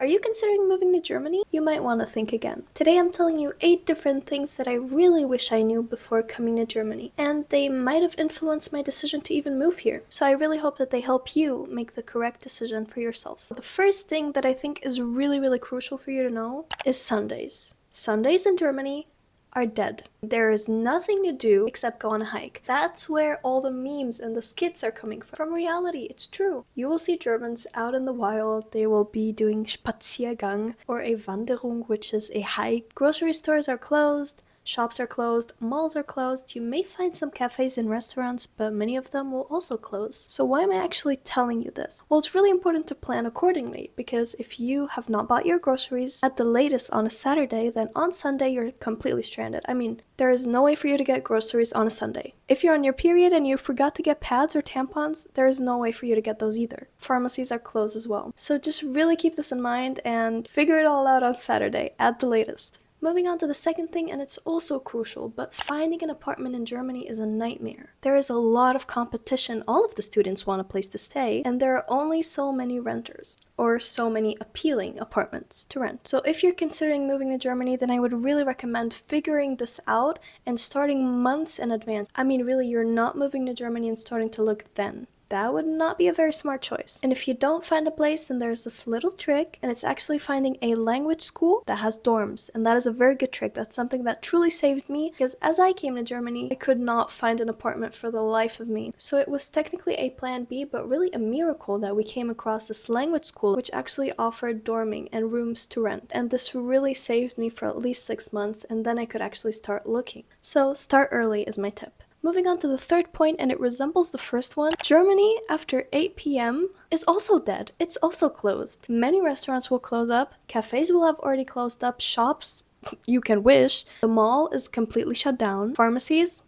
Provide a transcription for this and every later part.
Are you considering moving to Germany? You might want to think again. Today I'm telling you 8 different things that I really wish I knew before coming to Germany, and they might have influenced my decision to even move here. So I really hope that they help you make the correct decision for yourself. The first thing that I think is really crucial for you to know is Sundays. Sundays in Germany are dead. There is nothing to do except go on a hike. That's where all the memes and the skits are coming from. From reality, it's true. You will see Germans out in the wild. They will be doing Spaziergang or a Wanderung, which is a hike. Grocery stores are closed. Shops are closed, malls are closed, you may find some cafes and restaurants, but many of them will also close. So why am I actually telling you this? Well, it's really important to plan accordingly, because if you have not bought your groceries at the latest on a Saturday, then on Sunday you're completely stranded. I mean, there is no way for you to get groceries on a Sunday. If you're on your period and you forgot to get pads or tampons, there is no way for you to get those either. Pharmacies are closed as well. So just really keep this in mind and figure it all out on Saturday at the latest. Moving on to the second thing, and it's also crucial, but finding an apartment in Germany is a nightmare. There is a lot of competition. All of the students want a place to stay, and there are only so many renters, or so many appealing apartments to rent. So if you're considering moving to Germany, then I would really recommend figuring this out and starting months in advance. I mean, really, you're not moving to Germany and starting to look then. That would not be a very smart choice. And if you don't find a place, then there's this little trick, and it's actually finding a language school that has dorms. And that is a very good trick. That's something that truly saved me, because as I came to Germany, I could not find an apartment for the life of me. So it was technically a plan B, but really a miracle that we came across this language school, which actually offered dorming and rooms to rent. And this really saved me for at least 6 months, and then I could actually start looking. So start early is my tip. Moving on to the third point, and it resembles the first one, Germany after 8 p.m. is also dead. It's also closed. Many restaurants will close up, cafes will have already closed up, shops, you can wish. The mall is completely shut down, pharmacies,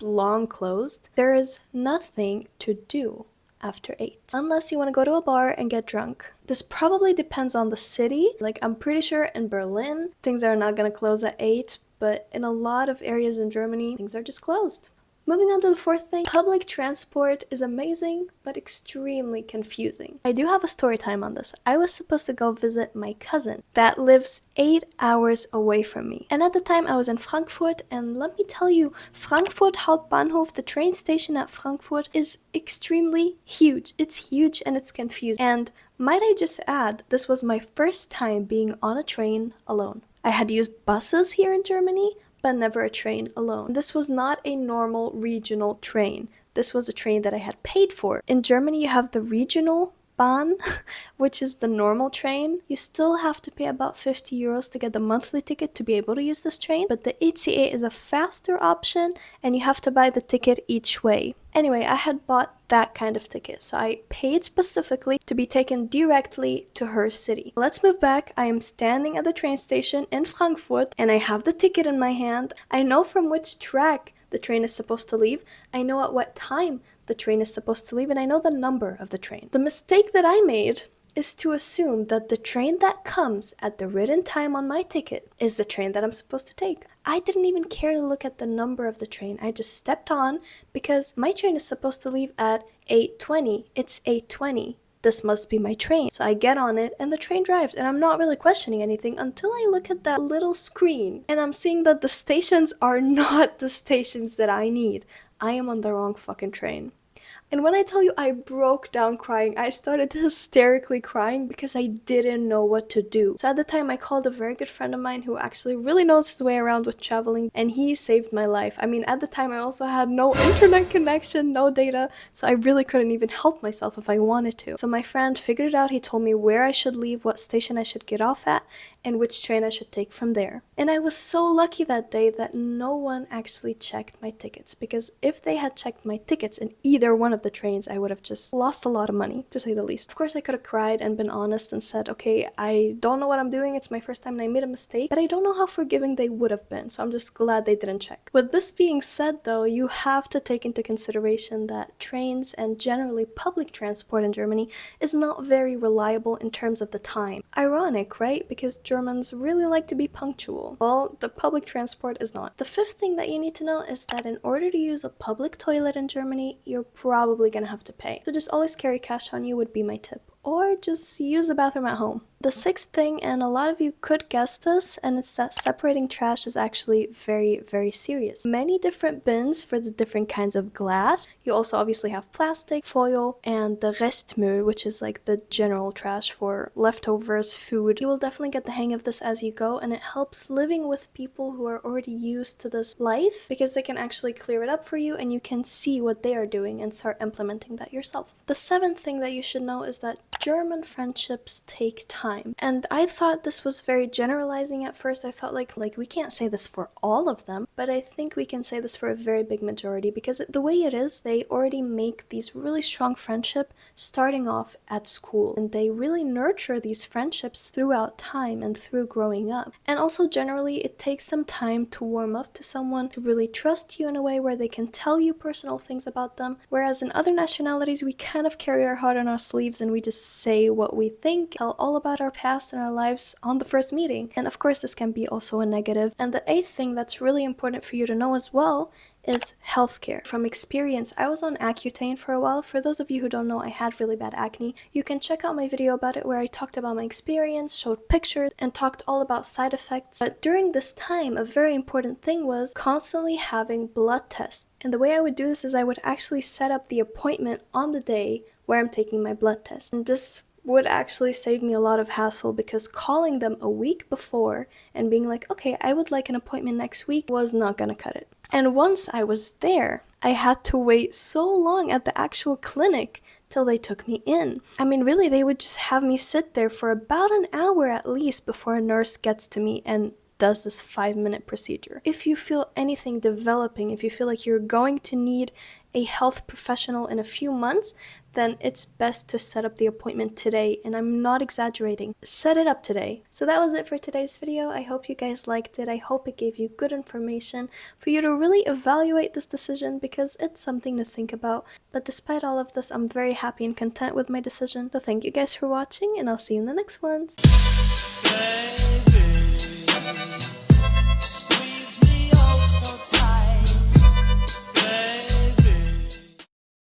long closed. There is nothing to do after 8, unless you want to go to a bar and get drunk. This probably depends on the city. Like, I'm pretty sure in Berlin, things are not going to close at 8, but in a lot of areas in Germany, things are just closed. Moving on to the fourth thing, public transport is amazing, but extremely confusing. I do have a story time on this. I was supposed to go visit my cousin that lives 8 hours away from me. And at the time I was in Frankfurt, and let me tell you, Frankfurt Hauptbahnhof, the train station at Frankfurt, is extremely huge. It's huge and it's confusing. And might I just add, this was my first time being on a train alone. I had used buses here in Germany, but never a train alone. This was not a normal regional train. This was a train that I had paid for. In Germany, you have the regional Bahn, which is the normal train. You still have to pay about 50 euros to get the monthly ticket to be able to use this train, but the ICE is a faster option, and you have to buy the ticket each way. Anyway, I had bought that kind of ticket, so I paid specifically to be taken directly to her city. Let's move back. I am standing at the train station in Frankfurt, and I have the ticket in my hand. I know from which track the train is supposed to leave. I know at what time the train is supposed to leave, and I know the number of the train. The mistake that I made is to assume that the train that comes at the written time on my ticket is the train that I'm supposed to take. I didn't even care to look at the number of the train. I just stepped on because my train is supposed to leave at 8:20. It's 8:20. This must be my train. So I get on it and the train drives, and I'm not really questioning anything until I look at that little screen and I'm seeing that the stations are not the stations that I need. I am on the wrong fucking train. And when I tell you I broke down crying, I started hysterically crying because I didn't know what to do. So at the time I called a very good friend of mine who actually really knows his way around with traveling, and he saved my life. I mean, at the time I also had no internet connection, no data, so I really couldn't even help myself if I wanted to. So my friend figured it out. He told me where I should leave, what station I should get off at, and which train I should take from there. And I was so lucky that day that no one actually checked my tickets, because if they had checked my tickets in either one of the trains, I would have just lost a lot of money, to say the least. Of course, I could have cried and been honest and said, okay, I don't know what I'm doing, it's my first time and I made a mistake, but I don't know how forgiving they would have been, so I'm just glad they didn't check. With this being said though, you have to take into consideration that trains and generally public transport in Germany is not very reliable in terms of the time. Ironic, right? Because Germans really like to be punctual. Well, the public transport is not. The fifth thing that you need to know is that in order to use a public toilet in Germany, you're probably gonna have to pay. So just always carry cash on you would be my tip. Or just use the bathroom at home. The sixth thing, and a lot of you could guess this, and it's that separating trash is actually very, very serious. Many different bins for the different kinds of glass. You also obviously have plastic, foil, and the restmüll, which is like the general trash for leftovers, food. You will definitely get the hang of this as you go, and it helps living with people who are already used to this life because they can actually clear it up for you and you can see what they are doing and start implementing that yourself. The seventh thing that you should know is that German friendships take time. And I thought this was very generalizing at first. I thought like we can't say this for all of them, but I think we can say this for a very big majority because the way it is, they already make these really strong friendships starting off at school, and they really nurture these friendships throughout time and through growing up. And also generally it takes them time to warm up to someone, to really trust you in a way where they can tell you personal things about them, whereas in other nationalities we kind of carry our heart on our sleeves and we just say what we think, tell all about our past and our lives on the first meeting. And of course this can be also a negative. And the eighth thing that's really important for you to know as well is healthcare. From experience, I was on Accutane for a while. For those of you who don't know, I had really bad acne. You can check out my video about it where I talked about my experience, showed pictures, and talked all about side effects. But during this time, a very important thing was constantly having blood tests. And the way I would do this is I would actually set up the appointment on the day where I'm taking my blood test. And this would actually save me a lot of hassle because calling them a week before and being like, okay, I would like an appointment next week was not gonna cut it. And once I was there, I had to wait so long at the actual clinic till they took me in. I mean, really, they would just have me sit there for about an hour at least before a nurse gets to me and does this 5-minute procedure. If you feel anything developing, if you feel like you're going to need a health professional in a few months, then it's best to set up the appointment today, and I'm not exaggerating. Set it up today. So that was it for today's video. I hope you guys liked it. I hope it gave you good information for you to really evaluate this decision because it's something to think about. But despite all of this, I'm very happy and content with my decision. So thank you guys for watching, and I'll see you in the next ones.